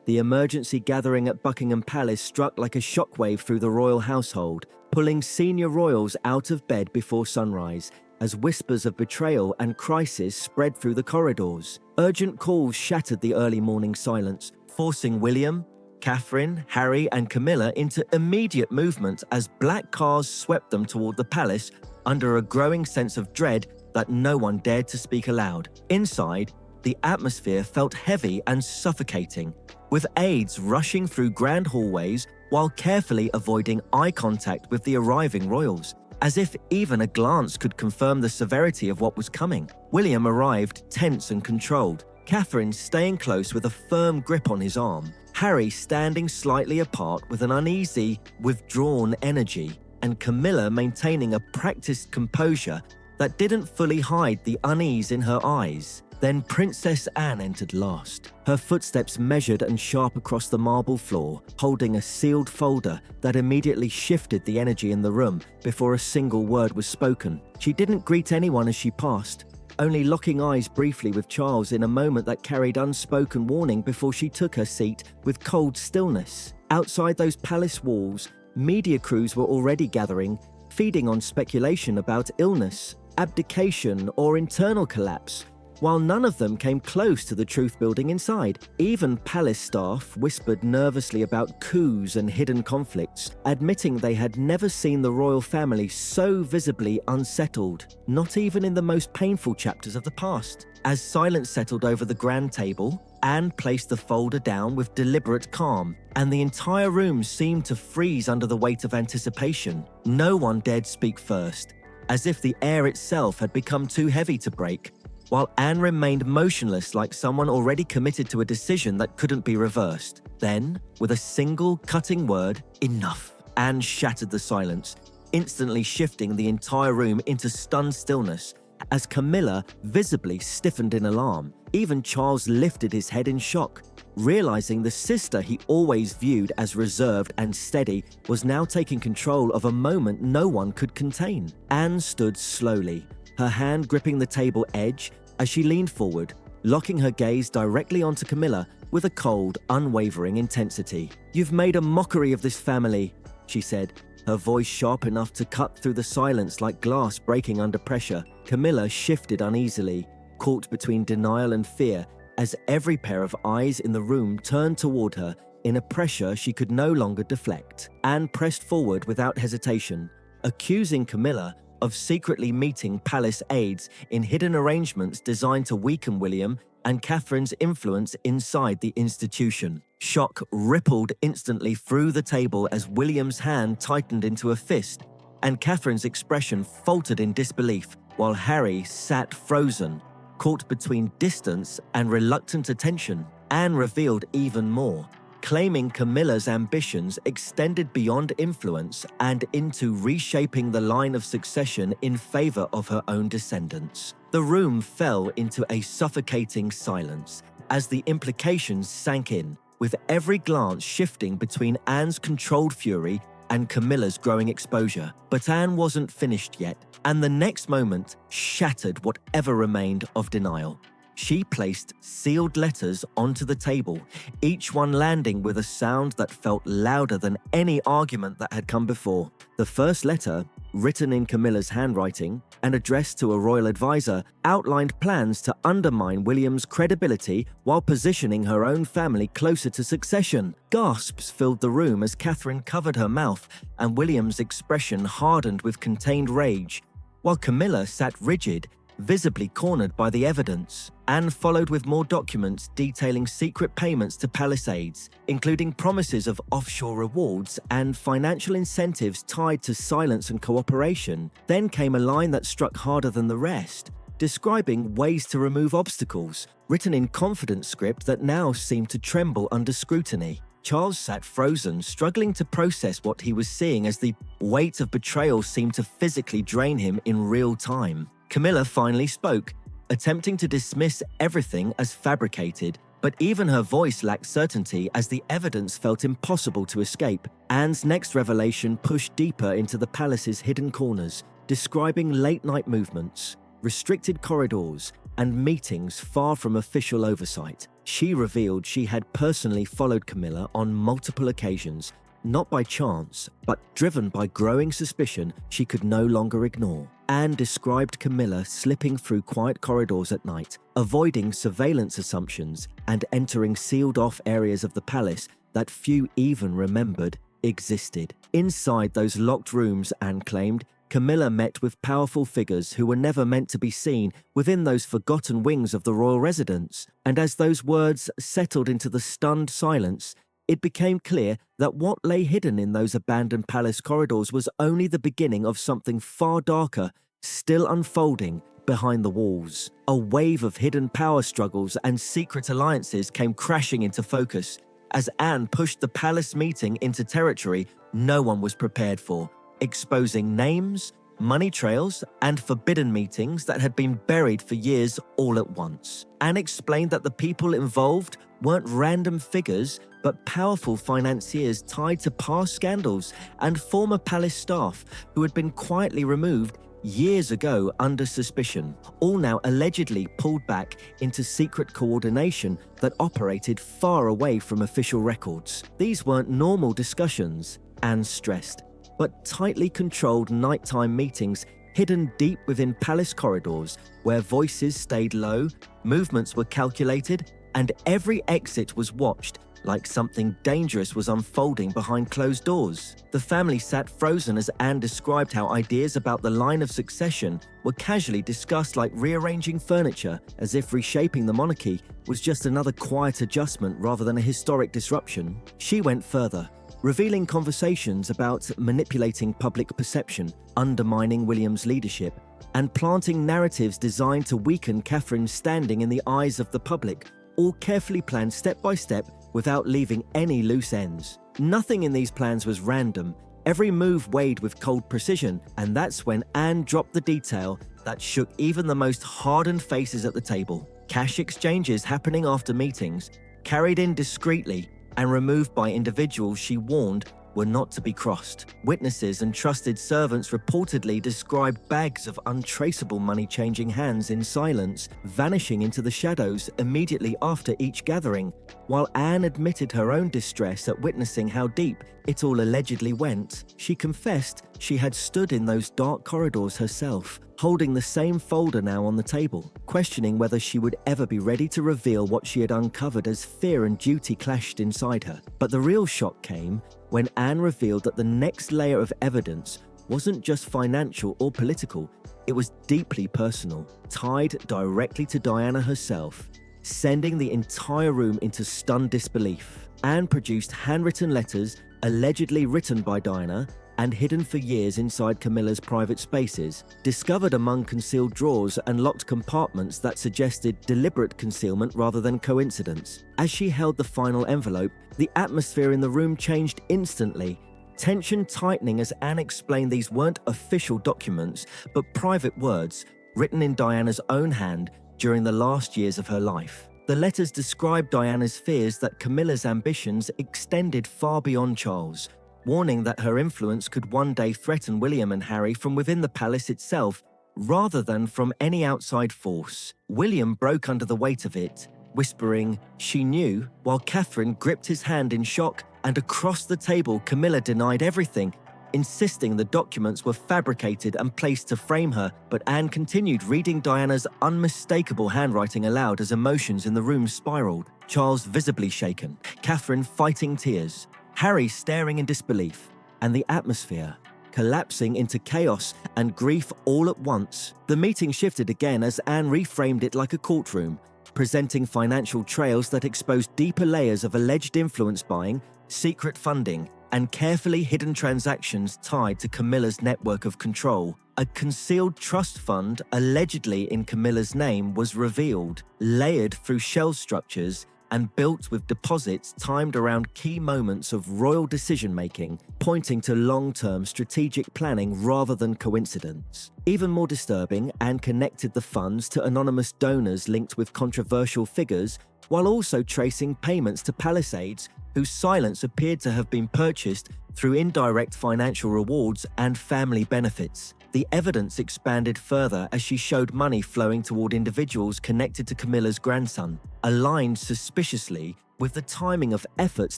The emergency gathering at Buckingham Palace struck like a shockwave through the royal household, pulling senior royals out of bed before sunrise, as whispers of betrayal and crisis spread through the corridors. Urgent calls shattered the early morning silence, forcing William, Catherine, Harry, and Camilla into immediate movement as black cars swept them toward the palace under a growing sense of dread that no one dared to speak aloud. Inside, the atmosphere felt heavy and suffocating, with aides rushing through grand hallways while carefully avoiding eye contact with the arriving royals, as if even a glance could confirm the severity of what was coming. William arrived tense and controlled, Catherine staying close with a firm grip on his arm, Harry standing slightly apart with an uneasy, withdrawn energy, and Camilla maintaining a practiced composure that didn't fully hide the unease in her eyes. Then Princess Anne entered last, her footsteps measured and sharp across the marble floor, holding a sealed folder that immediately shifted the energy in the room before a single word was spoken. She didn't greet anyone as she passed, only locking eyes briefly with Charles in a moment that carried unspoken warning before she took her seat with cold stillness. Outside those palace walls, media crews were already gathering, feeding on speculation about illness, abdication, or internal collapse, while none of them came close to the truth building inside. Even palace staff whispered nervously about coups and hidden conflicts, admitting they had never seen the royal family so visibly unsettled, not even in the most painful chapters of the past. As silence settled over the grand table, Anne placed the folder down with deliberate calm, and the entire room seemed to freeze under the weight of anticipation. No one dared speak first, as if the air itself had become too heavy to break, while Anne remained motionless like someone already committed to a decision that couldn't be reversed. Then, with a single cutting word, "Enough," Anne shattered the silence, instantly shifting the entire room into stunned stillness as Camilla visibly stiffened in alarm. Even Charles lifted his head in shock, realizing the sister he always viewed as reserved and steady was now taking control of a moment no one could contain. Anne stood slowly, her hand gripping the table edge as she leaned forward, locking her gaze directly onto Camilla with a cold, unwavering intensity. "You've made a mockery of this family," she said, her voice sharp enough to cut through the silence like glass breaking under pressure. Camilla shifted uneasily, caught between denial and fear, as every pair of eyes in the room turned toward her in a pressure she could no longer deflect. Anne pressed forward without hesitation, accusing Camilla of secretly meeting palace aides in hidden arrangements designed to weaken William and Catherine's influence inside the institution. Shock rippled instantly through the table as William's hand tightened into a fist, and Catherine's expression faltered in disbelief, while Harry sat frozen, caught between distance and reluctant attention. Anne revealed even more, claiming Camilla's ambitions extended beyond influence and into reshaping the line of succession in favor of her own descendants. The room fell into a suffocating silence as the implications sank in, with every glance shifting between Anne's controlled fury and Camilla's growing exposure. But Anne wasn't finished yet, and the next moment shattered whatever remained of denial. She placed sealed letters onto the table, each one landing with a sound that felt louder than any argument that had come before. The first letter, written in Camilla's handwriting and addressed to a royal advisor, outlined plans to undermine William's credibility while positioning her own family closer to succession. Gasps filled the room as Catherine covered her mouth and William's expression hardened with contained rage, while Camilla sat rigid, visibly cornered by the evidence. Anne followed with more documents detailing secret payments to palace aides, including promises of offshore rewards and financial incentives tied to silence and cooperation. Then came a line that struck harder than the rest, describing ways to remove obstacles, written in confident script that now seemed to tremble under scrutiny. Charles sat frozen, struggling to process what he was seeing as the weight of betrayal seemed to physically drain him in real time. Camilla finally spoke, attempting to dismiss everything as fabricated, but even her voice lacked certainty as the evidence felt impossible to escape. Anne's next revelation pushed deeper into the palace's hidden corners, describing late-night movements, restricted corridors, and meetings far from official oversight. She revealed she had personally followed Camilla on multiple occasions, not by chance, but driven by growing suspicion she could no longer ignore. Anne described Camilla slipping through quiet corridors at night, avoiding surveillance assumptions, and entering sealed-off areas of the palace that few even remembered existed. Inside those locked rooms, Anne claimed, Camilla met with powerful figures who were never meant to be seen within those forgotten wings of the royal residence. And as those words settled into the stunned silence, it became clear that what lay hidden in those abandoned palace corridors was only the beginning of something far darker, still unfolding behind the walls. A wave of hidden power struggles and secret alliances came crashing into focus as Anne pushed the palace meeting into territory no one was prepared for, exposing names, money trails, and forbidden meetings that had been buried for years all at once. Anne explained that the people involved weren't random figures, but powerful financiers tied to past scandals and former palace staff who had been quietly removed years ago under suspicion, all now allegedly pulled back into secret coordination that operated far away from official records. These weren't normal discussions, Anne stressed, but tightly controlled nighttime meetings hidden deep within palace corridors where voices stayed low, movements were calculated, and every exit was watched like something dangerous was unfolding behind closed doors. The family sat frozen as Anne described how ideas about the line of succession were casually discussed like rearranging furniture, as if reshaping the monarchy was just another quiet adjustment rather than a historic disruption. She went further, revealing conversations about manipulating public perception, undermining William's leadership, and planting narratives designed to weaken Catherine's standing in the eyes of the public, all carefully planned step by step without leaving any loose ends. Nothing in these plans was random, every move weighed with cold precision, and that's when Anne dropped the detail that shook even the most hardened faces at the table. Cash exchanges happening after meetings, carried in discreetly, and removed by individuals she warned were not to be crossed. Witnesses and trusted servants reportedly described bags of untraceable money changing hands in silence, vanishing into the shadows immediately after each gathering, while Anne admitted her own distress at witnessing how deep it all allegedly went. She confessed she had stood in those dark corridors herself, holding the same folder now on the table, questioning whether she would ever be ready to reveal what she had uncovered as fear and duty clashed inside her. But the real shock came when Anne revealed that the next layer of evidence wasn't just financial or political, it was deeply personal, tied directly to Diana herself, sending the entire room into stunned disbelief. Anne produced handwritten letters allegedly written by Diana and hidden for years inside Camilla's private spaces, discovered among concealed drawers and locked compartments that suggested deliberate concealment rather than coincidence. As she held the final envelope, the atmosphere in the room changed instantly, tension tightening as Anne explained these weren't official documents, but private words written in Diana's own hand during the last years of her life. The letters described Diana's fears that Camilla's ambitions extended far beyond Charles, warning that her influence could one day threaten William and Harry from within the palace itself, rather than from any outside force. William broke under the weight of it, whispering, "She knew," while Catherine gripped his hand in shock, and across the table Camilla denied everything, insisting the documents were fabricated and placed to frame her. But Anne continued reading Diana's unmistakable handwriting aloud as emotions in the room spiraled. Charles visibly shaken, Catherine fighting tears, Harry staring in disbelief, and the atmosphere collapsing into chaos and grief all at once. The meeting shifted again as Anne reframed it like a courtroom, presenting financial trails that exposed deeper layers of alleged influence buying, secret funding, and carefully hidden transactions tied to Camilla's network of control. A concealed trust fund, allegedly in Camilla's name, was revealed, layered through shell structures and built with deposits timed around key moments of royal decision-making, pointing to long-term strategic planning rather than coincidence. Even more disturbing, Anne connected the funds to anonymous donors linked with controversial figures, while also tracing payments to palace aides whose silence appeared to have been purchased through indirect financial rewards and family benefits. The evidence expanded further as she showed money flowing toward individuals connected to Camilla's grandson, aligned suspiciously with the timing of efforts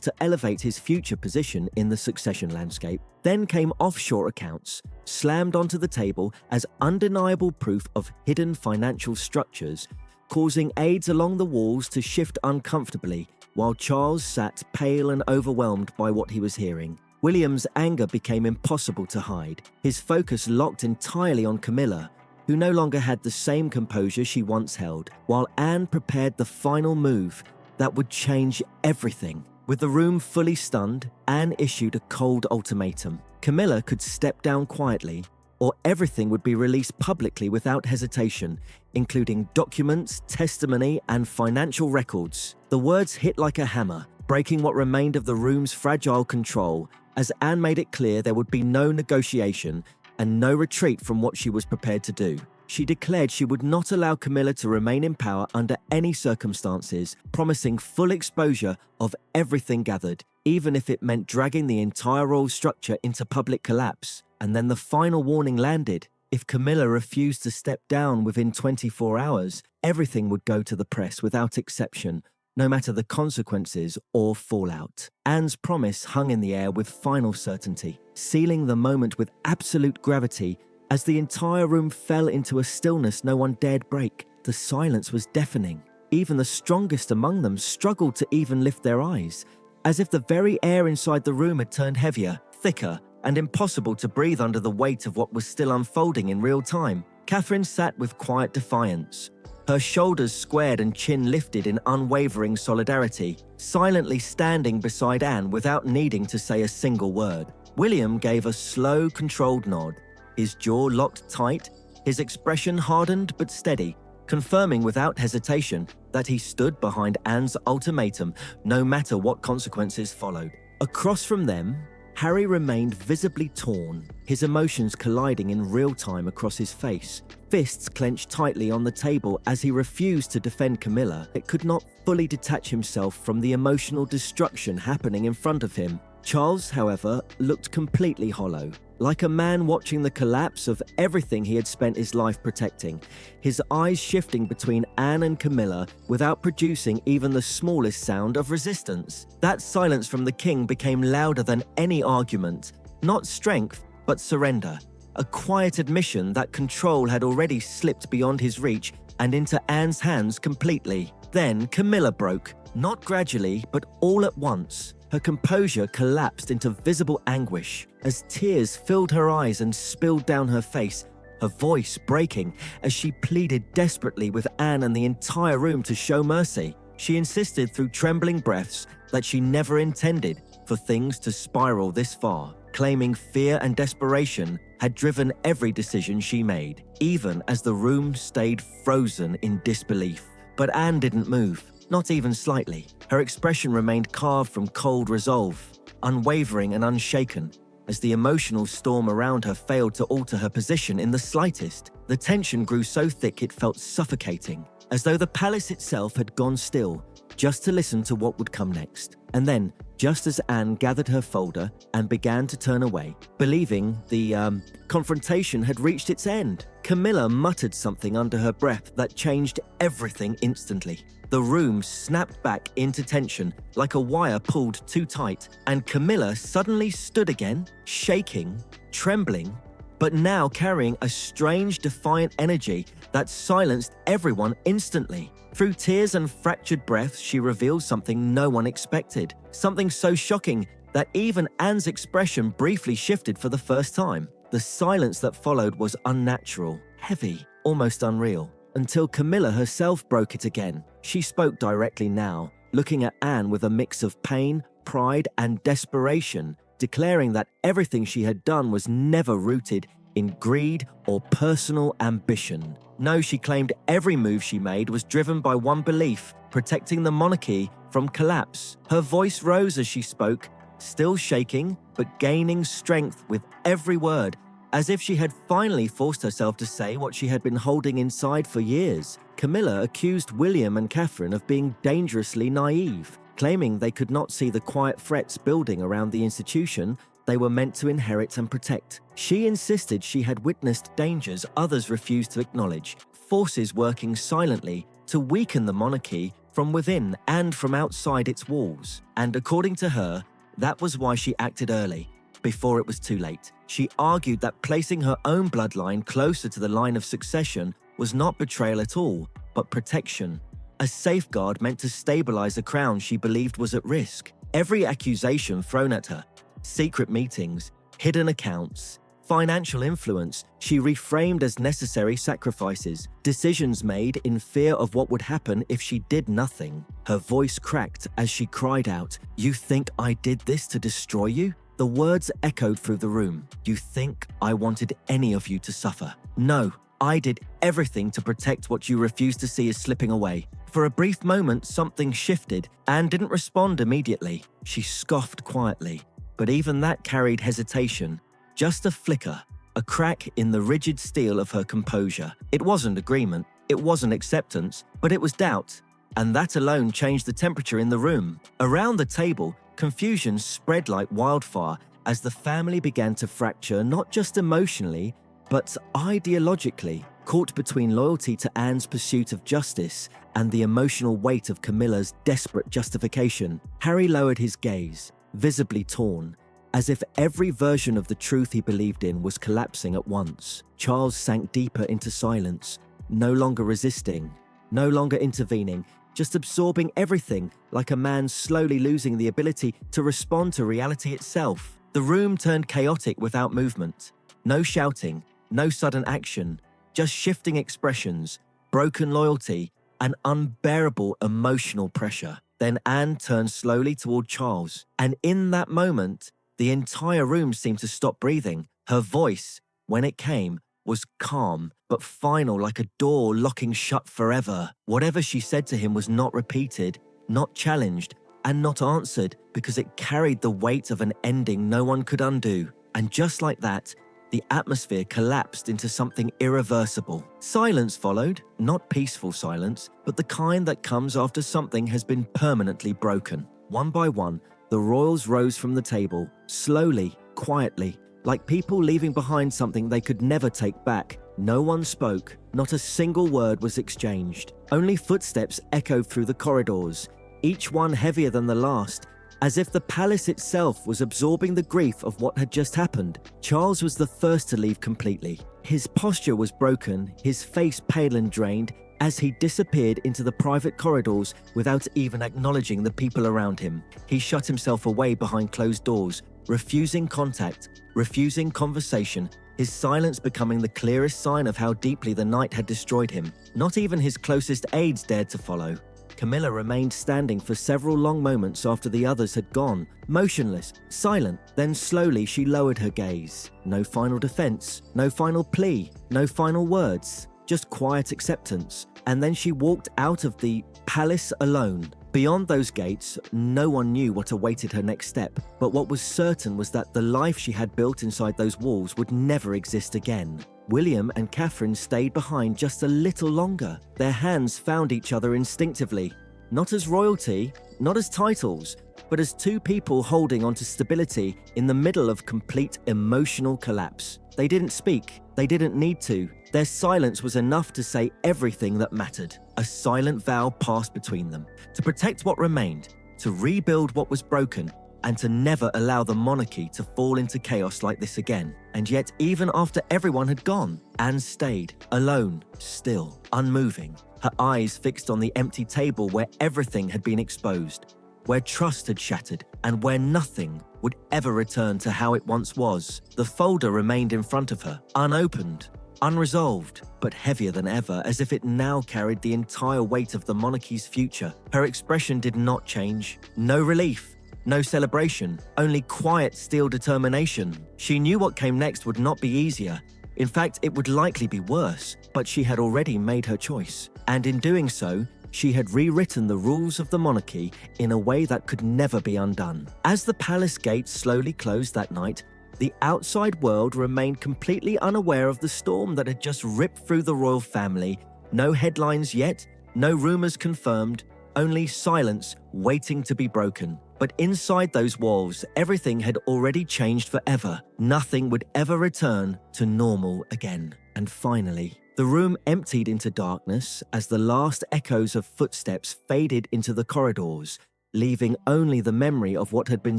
to elevate his future position in the succession landscape. Then came offshore accounts, slammed onto the table as undeniable proof of hidden financial structures, causing aides along the walls to shift uncomfortably, while Charles sat pale and overwhelmed by what he was hearing. William's anger became impossible to hide, his focus locked entirely on Camilla, who no longer had the same composure she once held, while Anne prepared the final move that would change everything. With the room fully stunned, Anne issued a cold ultimatum. Camilla could step down quietly, or everything would be released publicly without hesitation, including documents, testimony, and financial records. The words hit like a hammer, breaking what remained of the room's fragile control, as Anne made it clear there would be no negotiation and no retreat from what she was prepared to do. She declared she would not allow Camilla to remain in power under any circumstances, promising full exposure of everything gathered, even if it meant dragging the entire royal structure into public collapse. And then the final warning landed. If Camilla refused to step down within 24 hours, everything would go to the press without exception, no matter the consequences or fallout. Anne's promise hung in the air with final certainty, sealing the moment with absolute gravity as the entire room fell into a stillness no one dared break. The silence was deafening. Even the strongest among them struggled to even lift their eyes, as if the very air inside the room had turned heavier, thicker, and impossible to breathe under the weight of what was still unfolding in real time. Catherine sat with quiet defiance, her shoulders squared and chin lifted in unwavering solidarity, silently standing beside Anne without needing to say a single word. William gave a slow, controlled nod, his jaw locked tight, his expression hardened but steady, confirming without hesitation that he stood behind Anne's ultimatum, no matter what consequences followed. Across from them, Harry remained visibly torn, his emotions colliding in real time across his face. Fists clenched tightly on the table as he refused to defend Camilla. It could not fully detach himself from the emotional destruction happening in front of him. Charles, however, looked completely hollow, like a man watching the collapse of everything he had spent his life protecting, his eyes shifting between Anne and Camilla without producing even the smallest sound of resistance. That silence from the king became louder than any argument, not strength, but surrender, a quiet admission that control had already slipped beyond his reach and into Anne's hands completely. Then Camilla broke, not gradually, but all at once. Her composure collapsed into visible anguish as tears filled her eyes and spilled down her face, her voice breaking as she pleaded desperately with Anne and the entire room to show mercy. She insisted through trembling breaths that she never intended for things to spiral this far, claiming fear and desperation had driven every decision she made, even as the room stayed frozen in disbelief. But Anne didn't move. Not even slightly. Her expression remained carved from cold resolve, unwavering and unshaken, as the emotional storm around her failed to alter her position in the slightest. The tension grew so thick it felt suffocating, as though the palace itself had gone still, just to listen to what would come next. And then, just as Anne gathered her folder and began to turn away, believing the confrontation had reached its end, Camilla muttered something under her breath that changed everything instantly. The room snapped back into tension like a wire pulled too tight, and Camilla suddenly stood again, shaking, trembling, but now carrying a strange, defiant energy that silenced everyone instantly. Through tears and fractured breaths, she revealed something no one expected, something so shocking that even Anne's expression briefly shifted for the first time. The silence that followed was unnatural, heavy, almost unreal, until Camilla herself broke it again. She spoke directly now, looking at Anne with a mix of pain, pride, and desperation, declaring that everything she had done was never rooted in greed or personal ambition. No, she claimed every move she made was driven by one belief: protecting the monarchy from collapse. Her voice rose as she spoke, still shaking, but gaining strength with every word, as if she had finally forced herself to say what she had been holding inside for years. Camilla accused William and Catherine of being dangerously naive, claiming they could not see the quiet threats building around the institution they were meant to inherit and protect. She insisted she had witnessed dangers others refused to acknowledge, forces working silently to weaken the monarchy from within and from outside its walls. And according to her, that was why she acted early, before it was too late. She argued that placing her own bloodline closer to the line of succession was not betrayal at all, but protection. A safeguard meant to stabilize a crown she believed was at risk. Every accusation thrown at her, secret meetings, hidden accounts, financial influence, she reframed as necessary sacrifices, decisions made in fear of what would happen if she did nothing. Her voice cracked as she cried out, "You think I did this to destroy you?" The words echoed through the room. "You think I wanted any of you to suffer? No, I did everything to protect what you refused to see as slipping away." For a brief moment, something shifted and didn't respond immediately. She scoffed quietly, but even that carried hesitation. Just a flicker, a crack in the rigid steel of her composure. It wasn't agreement, it wasn't acceptance, but it was doubt, and that alone changed the temperature in the room. Around the table, confusion spread like wildfire as the family began to fracture not just emotionally, but ideologically, caught between loyalty to Anne's pursuit of justice and the emotional weight of Camilla's desperate justification. Harry lowered his gaze, visibly torn, as if every version of the truth he believed in was collapsing at once. Charles sank deeper into silence, no longer resisting, no longer intervening, just absorbing everything like a man slowly losing the ability to respond to reality itself. The room turned chaotic without movement. No shouting, no sudden action, just shifting expressions, broken loyalty, and unbearable emotional pressure. Then Anne turned slowly toward Charles, and in that moment, the entire room seemed to stop breathing. Her voice, when it came, was calm, but final, like a door locking shut forever. Whatever she said to him was not repeated, not challenged, and not answered, because it carried the weight of an ending no one could undo. And just like that, the atmosphere collapsed into something irreversible. Silence followed, not peaceful silence, but the kind that comes after something has been permanently broken. One by one, the royals rose from the table, slowly, quietly, like people leaving behind something they could never take back. No one spoke, not a single word was exchanged. Only footsteps echoed through the corridors, each one heavier than the last, as if the palace itself was absorbing the grief of what had just happened. Charles was the first to leave completely. His posture was broken, his face pale and drained, as he disappeared into the private corridors without even acknowledging the people around him. He shut himself away behind closed doors, refusing contact, refusing conversation, his silence becoming the clearest sign of how deeply the night had destroyed him. Not even his closest aides dared to follow. Camilla remained standing for several long moments after the others had gone, motionless, silent. Then slowly she lowered her gaze. No final defense, no final plea, no final words, just quiet acceptance. And then she walked out of the palace alone. Beyond those gates, no one knew what awaited her next step, but what was certain was that the life she had built inside those walls would never exist again. William and Catherine stayed behind just a little longer. Their hands found each other instinctively, not as royalty, not as titles, but as two people holding onto stability in the middle of complete emotional collapse. They didn't speak, they didn't need to. Their silence was enough to say everything that mattered. A silent vow passed between them, to protect what remained, to rebuild what was broken, and to never allow the monarchy to fall into chaos like this again. And yet, even after everyone had gone, Anne stayed, alone, still, unmoving, her eyes fixed on the empty table where everything had been exposed, where trust had shattered, and where nothing would ever return to how it once was. The folder remained in front of her, unopened, unresolved, but heavier than ever, as if it now carried the entire weight of the monarchy's future. Her expression did not change. No relief, no celebration, only quiet, steel determination. She knew what came next would not be easier. In fact, it would likely be worse, but she had already made her choice. And in doing so, she had rewritten the rules of the monarchy in a way that could never be undone. As the palace gates slowly closed that night, the outside world remained completely unaware of the storm that had just ripped through the royal family. No headlines yet, no rumors confirmed, only silence waiting to be broken. But inside those walls, everything had already changed forever. Nothing would ever return to normal again. And finally, the room emptied into darkness as the last echoes of footsteps faded into the corridors, leaving only the memory of what had been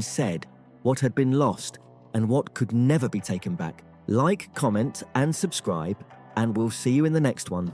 said, what had been lost, and what could never be taken back. Like, comment, and subscribe, and we'll see you in the next one.